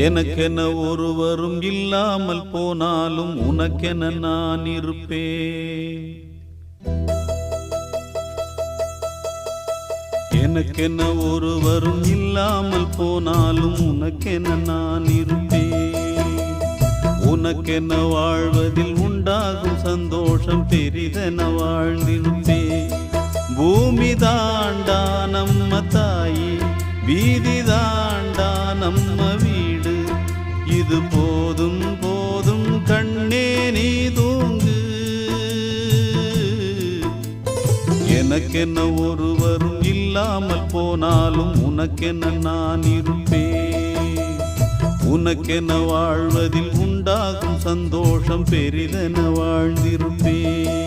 எனக்கென ஒருவரும் இல்லாமல் போனாலும் உனக்கென நான் இருப்பேன். எனக்கென ஒருவரும் இல்லாமல் போனாலும் உனக்கென நான் இருப்பேன். உனக்கென வாழ்வதில் உண்டாகும் சந்தோஷம் பெரிதென வாழ்ந்திருப்பேன். பூமி தாண்டா நம்ம தாயி, வீதி தாண்டா நம்ம வீடு. இது போதும் போதும் கண்ணே நீ தூங்கு. எனக்கென்ன ஒருவரும் இல்லாமல் போனாலும் உனக்கென்ன நான் இருப்பேன். உனக்கென்ன வாழ்வதில் உண்டாகும் சந்தோஷம் பெரிதென வாழ்ந்திருப்பேன்.